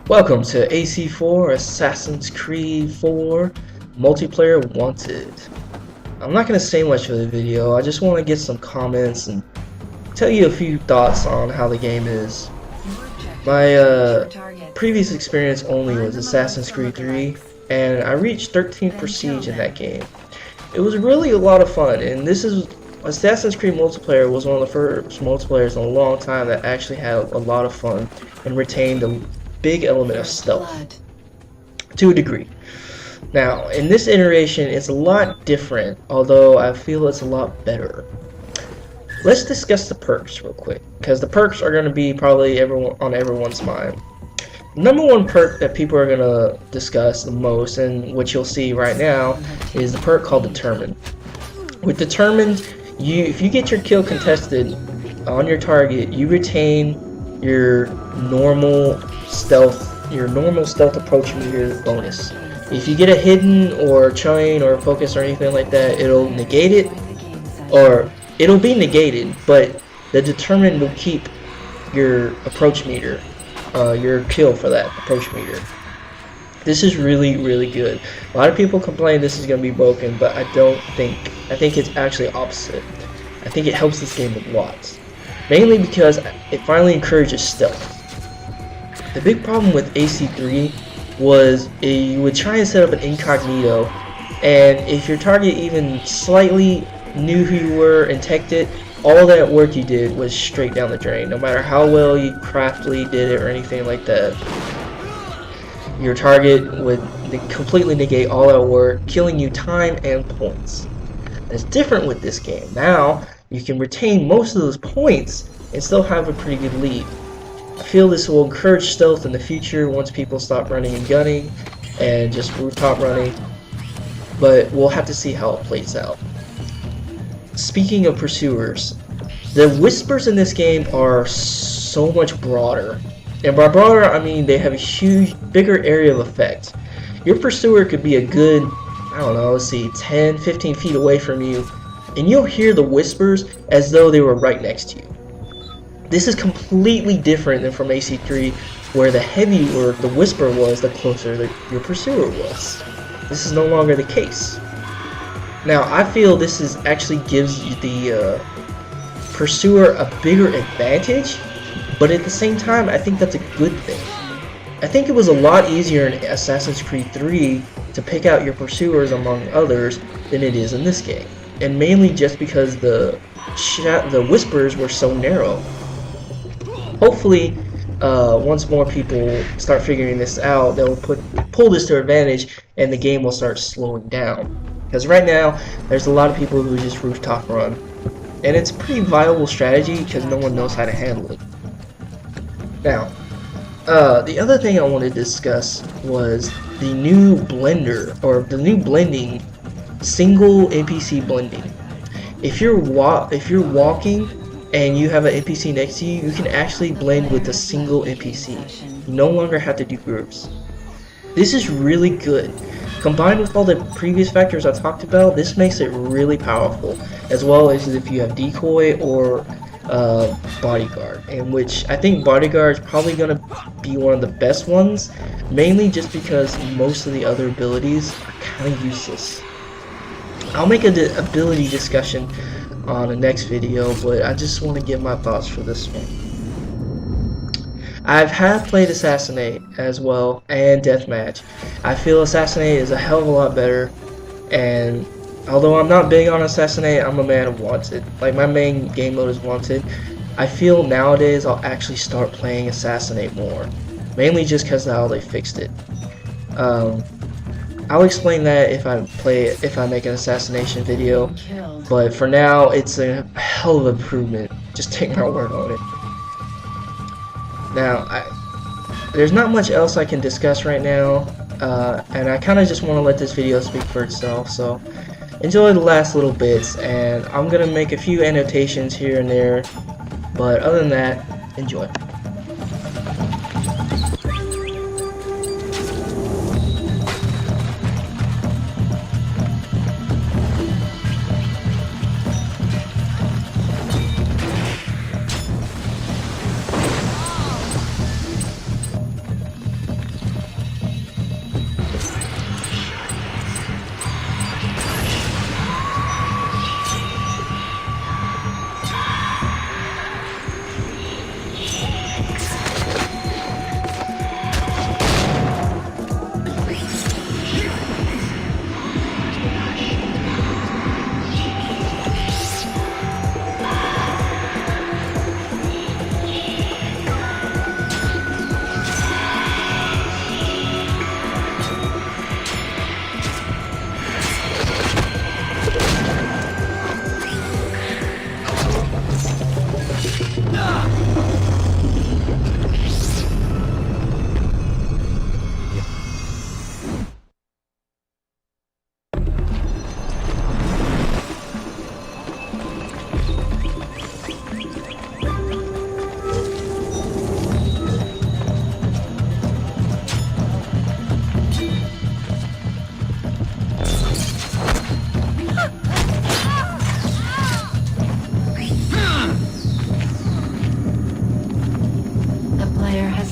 Welcome to AC4 Assassin's Creed 4 Multiplayer Wanted. I'm not going to say much for the video, I just want to get some comments and tell you a few thoughts on how the game is. My previous experience only was Assassin's Creed 3, and I reached 13th Prestige in that game. It was really a lot of fun, and Assassin's Creed multiplayer was one of the first multiplayers in a long time that actually had a lot of fun and retained a big element of stealth to a degree. Now, in this iteration, it's a lot different, although I feel it's a lot better. Let's discuss the perks real quick, because the perks are going to be probably on everyone's mind. Number one perk that people are going to discuss the most, and what you'll see right now, is the perk called Determined. With Determined, if you get your kill contested on your target, you retain your normal stealth approach meter bonus. If you get a hidden or chain or focus or anything like that, it'll negate it, or it'll be negated, but the Determined will keep your approach meter, your kill for that approach meter. This is really good. A lot of people complain this is going to be broken, but I think it's actually opposite. I think it helps this game a lot. Mainly because it finally encourages stealth. The big problem with AC3 was you would try and set up an incognito, and if your target even slightly knew who you were and teched it, all that work you did was straight down the drain. No matter how well you craftily did it or anything like that, your target would completely negate all that work, killing you time and points. It's different with this game. Now, you can retain most of those points and still have a pretty good lead. I feel this will encourage stealth in the future once people stop running and gunning and just rooftop running, but we'll have to see how it plays out. Speaking of pursuers, the whispers in this game are so much broader. And by broader, I mean they have a bigger area of effect. Your pursuer could be a good, I don't know, let's see, 10, 15 feet away from you, and you'll hear the whispers as though they were right next to you. This is completely different than from AC3, where the heavier the whisper was, the closer your pursuer was. This is no longer the case. Now, I feel this actually gives the pursuer a bigger advantage, but at the same time, I think that's a good thing. I think it was a lot easier in Assassin's Creed 3 to pick out your pursuers among others than it is in this game, and mainly just because the whispers were so narrow. Hopefully, once more people start figuring this out, they'll pull this to advantage, and the game will start slowing down. Because right now, there's a lot of people who just rooftop run, and it's a pretty viable strategy because no one knows how to handle it. Now, the other thing I wanted to discuss was the new blender, or the new blending, single NPC blending. If you're walking and you have an NPC next to you, you can actually blend with a single NPC. You no longer have to do groups. This is really good. Combined with all the previous factors I talked about, this makes it really powerful, as well as if you have decoy or bodyguard, in which I think bodyguard is probably going to be one of the best ones, mainly just because most of the other abilities are kind of useless. I'll make an ability discussion on the next video, but I just want to give my thoughts for this one. I have played Assassinate as well, and Deathmatch. I feel Assassinate is a hell of a lot better, and although I'm not big on Assassinate, I'm a man of Wanted. Like, my main game mode is Wanted. I feel nowadays I'll actually start playing Assassinate more, mainly just because of how they fixed it. I'll explain that if I make an assassination video, but for now it's a hell of an improvement. Just take my word on it. Now, there's not much else I can discuss right now, and I kind of just want to let this video speak for itself, so enjoy the last little bits, and I'm going to make a few annotations here and there, but other than that, enjoy.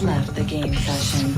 has left the game session.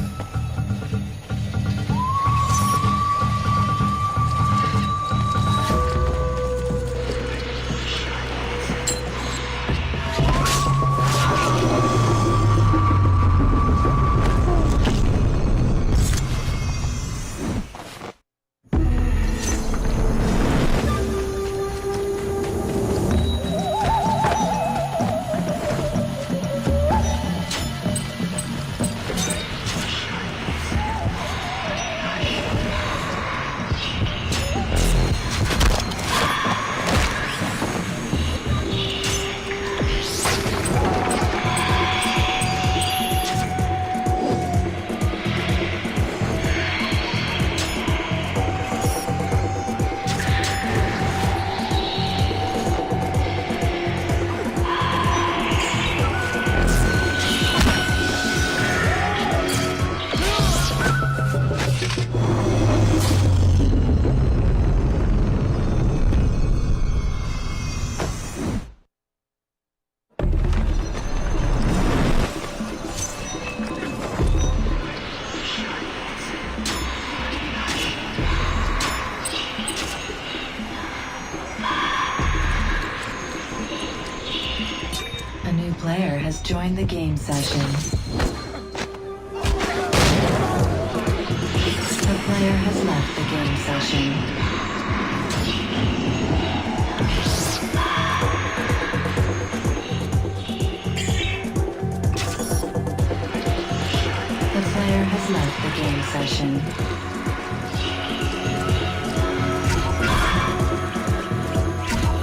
Player has joined the game session. The player has left the game session. The player has left the game session.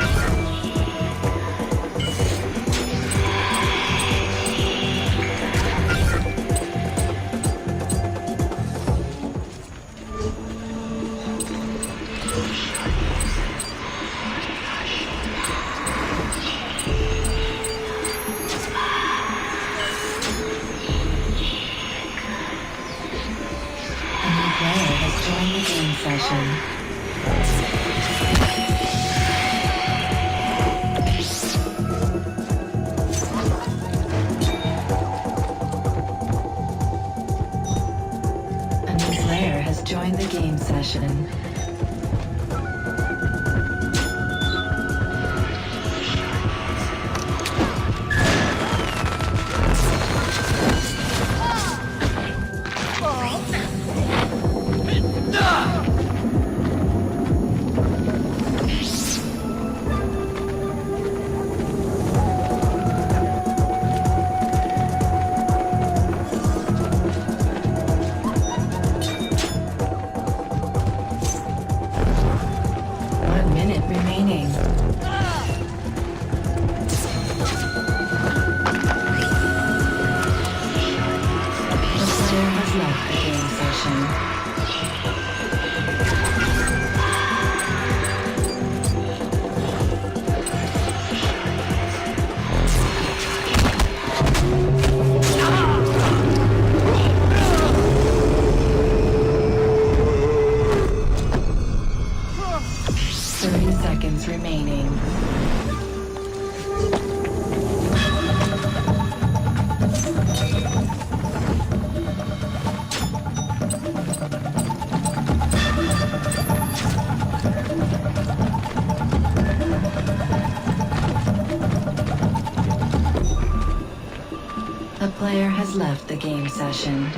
Join the game session. A new player has joined the game session. Remaining. A player has left the game session.